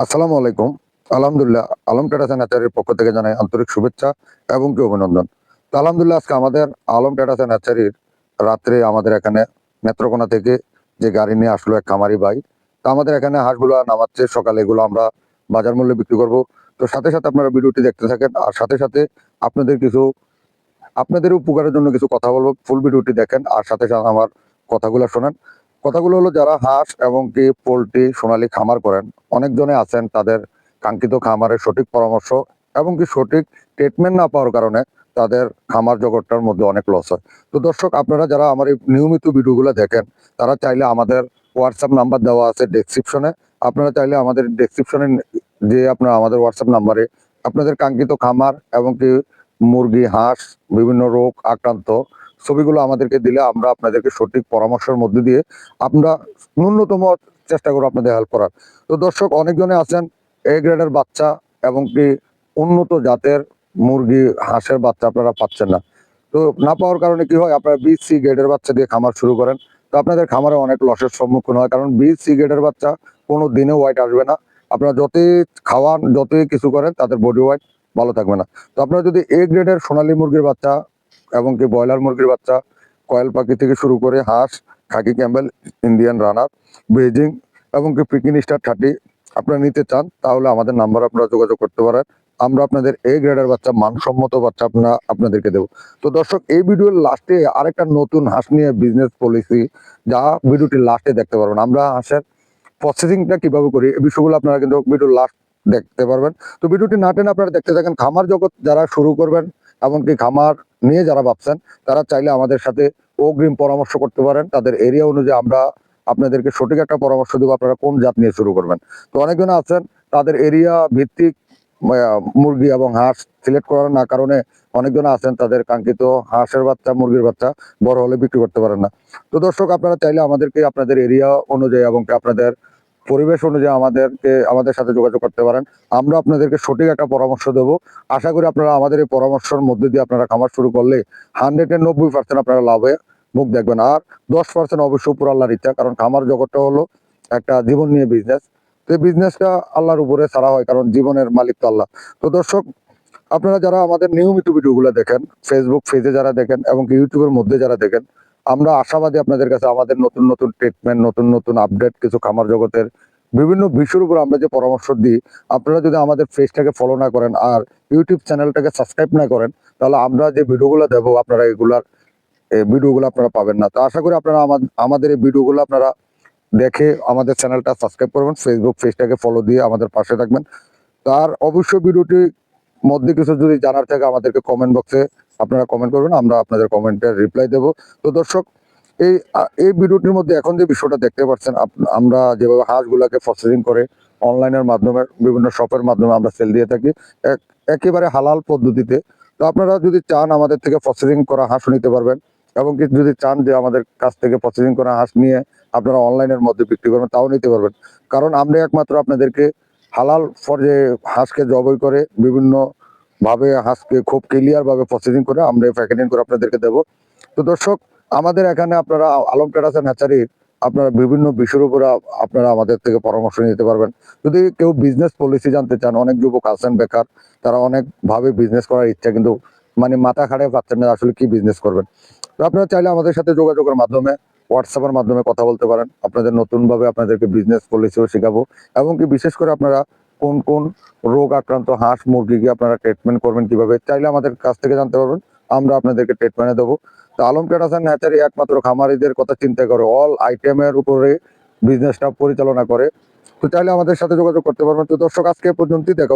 আসসালামু আলাইকুম। আলহামদুলিল্লাহ, আলম ট্রেডার্স অ্যান্ড হ্যাচারির পক্ষ থেকে জানাই আন্তরিক শুভেচ্ছা এবং কি অভিনন্দন। তো আলহামদুলিল্লাহ, আজকে আমাদের আলম ট্রেডার্স অ্যান্ড হ্যাচারির রাত্রে আমাদের এখানে নেত্রকোনা থেকে যে গাড়ি নিয়ে আসলো এক খামারি ভাই। তো আমাদের এখানে হাঁসগুলো নামাচ্ছে সকালে, এগুলো আমরা বাজার মূল্যে বিক্রি করব। তো সাথে সাথে আপনারা ভিডিওটি দেখতে থাকেন, আর সাথে সাথে আপনাদের কিছু আপনাদের উপকারের জন্য কিছু কথা বলবো। ফুল ভিডিওটি দেখেন আর সাথে সাথে আমার কথাগুলো শোনেন। কথাগুলো হলো, যারা হাঁস এবং কি পোল্ট্রি সোনালী খামার করেন, অনেকজনে আছেন তাদের কাঙ্ক্ষিত খামারের সঠিক পরামর্শ এবং কি সঠিক ট্রিটমেন্ট না পাওয়ার কারণে তাদের খামার জগৎটার মধ্যে অনেক লস হয়। তো দর্শক, আপনারা যারা আমার এই নিয়মিত ভিডিওগুলো দেখেন, তারা চাইলে আমাদের হোয়াটসঅ্যাপ নাম্বার দেওয়া আছে ডেসক্রিপশনে। আপনারা চাইলে আমাদের ডেসক্রিপশনে যে আপনারা আমাদের হোয়াটসঅ্যাপ নাম্বারে আপনাদের কাঙ্ক্ষিত খামার এবং কি মুরগি, হাঁস, বিভিন্ন রোগ আক্রান্ত ছবিগুলো আমাদেরকে দিলে আমরা আপনাদেরকে সঠিক পরামর্শের মধ্যে দিয়ে আমরা ন্যূনতম চেষ্টা করবো আপনাদের হেল্প করার। তো দর্শক, অনেকজনে আছেন এ গ্রেডের বাচ্চা এবং কি উন্নত জাতের মুরগি, হাঁসের বাচ্চা আপনারা পাচ্ছেন না। তো না পাওয়ার কারণে কি হয়, আপনারা বি সি গ্রেডের বাচ্চা দিয়ে খামার শুরু করেন। তো আপনাদের খামারে অনেক লসের সম্মুখীন হয়, কারণ বি সি গ্রেডের বাচ্চা কোনো দিনে ওয়াইট আসবে না। আপনারা যতই খাওয়ান, যতই কিছু করেন, তাদের বডি ওয়াইট ভালো থাকবে না। তো আপনারা যদি এ গ্রেডের সোনালী মুরগির বাচ্চা এবং কি ব্রয়লার মুরগির বাচ্চা, কয়েল পাখি থেকে শুরু করে হাঁস, খাকি ক্যাম্বেল, ইন্ডিয়ান রানার, বেজিং এবং কি পিকিন স্টার 30 আপনারা নিতে চান, তাহলে আমাদের নাম্বার আপনারা যোগাযোগ করতে পারেন। আমরা আপনাদের এ গ্রেডের বাচ্চা, মানসম্মত বাচ্চা আপনাদেরকে দেবো। তো দর্শক, এই ভিডিওর লাস্টে আরেকটা নতুন হাঁস নিয়ে বিজনেস পলিসি, যা ভিডিওটির লাস্টে দেখতে পারবেন। আমরা হাঁসের প্রসেসিংটা কিভাবে করি, এই বিষয়গুলো আপনারা কিন্তু ভিডিওর লাস্ট দেখতে পারবেন। তো ভিডিওটি না টেনে আপনারা দেখতে থাকেন। খামার জগৎ যারা শুরু করবেন, এমনকি খামার নিয়ে যারা ভাবছেন, তারা চাইলে আমাদের সাথে অগ্রিম পরামর্শ করতে পারেন। তাদের এরিয়া অনুযায়ী আমরা আপনাদেরকে সঠিক একটা পরামর্শ দেবো, আপনারা কোন জাত নিয়ে শুরু করবেন। তো অনেকজন আছেন তাদের এরিয়া ভিত্তিক মুরগি এবং হাঁস সিলেক্ট করার না কারণে অনেকজন আছেন তাদের কাঙ্ক্ষিত হাঁসের বাচ্চা, মুরগির বাচ্চা বড় হলে বিক্রি করতে পারেন না। তো দর্শক, আপনারা চাইলে আমাদেরকে আপনাদের এরিয়া অনুযায়ী এবং আপনাদের পরিবেশ অনুযায়ী আমাদের সাথে যোগাযোগ করতে পারেন। আমরা আপনাদেরকে সঠিক একটা পরামর্শ দেবো। আশা করি আপনারা আমাদের এই পরামর্শের মধ্যে দিয়ে আপনারা খামার শুরু করলে 190% আপনারা লাভে মুখ দেখবেন। আর 10% অবশ্যই উপর আল্লাহর ইচ্ছা, কারণ খামার জগৎটা হলো একটা জীবন নিয়ে বিজনেস। তো এই বিজনেসটা আল্লাহর উপরে ছাড়া হয়, কারণ জীবনের মালিক তো আল্লাহ। তো দর্শক, আপনারা যারা আমাদের নিয়মিত ভিডিওগুলো দেখেন, ফেসবুক পেজে যারা দেখেন এবং ইউটিউবের মধ্যে যারা দেখেন, আমরা আশাবাদী আপনাদের কাছে আমাদের নতুন নতুন ট্রিটমেন্ট, নতুন নতুন আপডেট, কিছু খামার জগতের বিভিন্ন বিষয়ের উপর আমরা যে পরামর্শ দিই, আপনারা যদি আমাদের পেজটাকে ফলো না করেন আর ইউটিউব চ্যানেলটাকে সাবস্ক্রাইব না করেন, তাহলে আমরা যে ভিডিওগুলো দেবো আপনারা ভিডিওগুলো আপনারা পাবেন না। তো আশা করি আপনারা আমাদের এই ভিডিওগুলো আপনারা দেখে আমাদের চ্যানেলটা সাবস্ক্রাইব করবেন, ফেসবুক পেজটাকে ফলো দিয়ে আমাদের পাশে থাকবেন। তার অবশ্যই ভিডিওটি মধ্যে কিছু যদি জানার থাকে আমাদেরকে কমেন্ট বক্সে আপনারা কমেন্ট করবেন, আমরা আপনাদের কমেন্টের রিপ্লাই দেব। তো দর্শক, এই ভিডিওটির মধ্যে এখন যে বিষয়টা দেখতে পাচ্ছেন, আমরা যেভাবে হাঁসগুলাকে প্রসেসিং করে অনলাইনের মাধ্যমে বিভিন্ন শপের মাধ্যমে আমরা সেল দিয়ে থাকি একেবারে হালাল পদ্ধতিতে। তো আপনারা যদি চান আমাদের থেকে প্রসেসিং করা হাঁস নিতে পারবেন, এবং কি যদি চান যে আমাদের কাছ থেকে প্রসেসিং করা হাঁস নিয়ে আপনারা অনলাইনের মধ্যে বিক্রি করবেন, তাও নিতে পারবেন। কারণ আমরা একমাত্র আপনাদেরকে হালাল যে হাঁসকে জবাই করে বিভিন্ন ভাবে হাঁসকে খুব ক্লিয়ার ভাবে প্রসেসিং করে আমরা প্যাকেটিং করে আপনাদেরকে দেবো। তো দর্শক, আমাদের এখানে আপনারা আলম ট্রেডার্স অ্যান্ড হ্যাচারি আপনারা বিভিন্ন বিষয়ের উপরে আপনারা আমাদের থেকে পরামর্শ নিতে পারবেন। যদি কেউ বিজনেস পলিসি জানতে চান, অনেক যুবক আছেন বেকার, তারা অনেক ভাবে বিজনেস করার ইচ্ছা, কিন্তু মানে মাথা খাটায় পাচ্ছেন না আসলে কি বিজনেস করবেন। তো আপনারা চাইলে আমাদের সাথে যোগাযোগের মাধ্যমে, হোয়াটসঅ্যাপের মাধ্যমে কথা বলতে পারেন। আপনাদের নতুন ভাবে আপনাদেরকে বিজনেস পলিসিও শেখাবো, এবং কি বিশেষ করে আপনারা কোন কোন রোগ আক্রান্ত হাঁস মুরগিকে আপনারা ট্রিটমেন্ট করবেন কিভাবে, চাইলে আমাদের কাছ থেকে জানতে পারবেন, আমরা আপনাদেরকে ট্রিটমেন্ট দেবো। তো আলম ট্রেডার্স অ্যান্ড হ্যাচারি একমাত্র খামারিদের কথা চিন্তা করে অল আইটেমের উপরে বিজনেসটা পরিচালনা করে। তো চাইলে আমাদের সাথে যোগাযোগ করতে পারবেন। তো দর্শক, আজকে পর্যন্তই দেখা।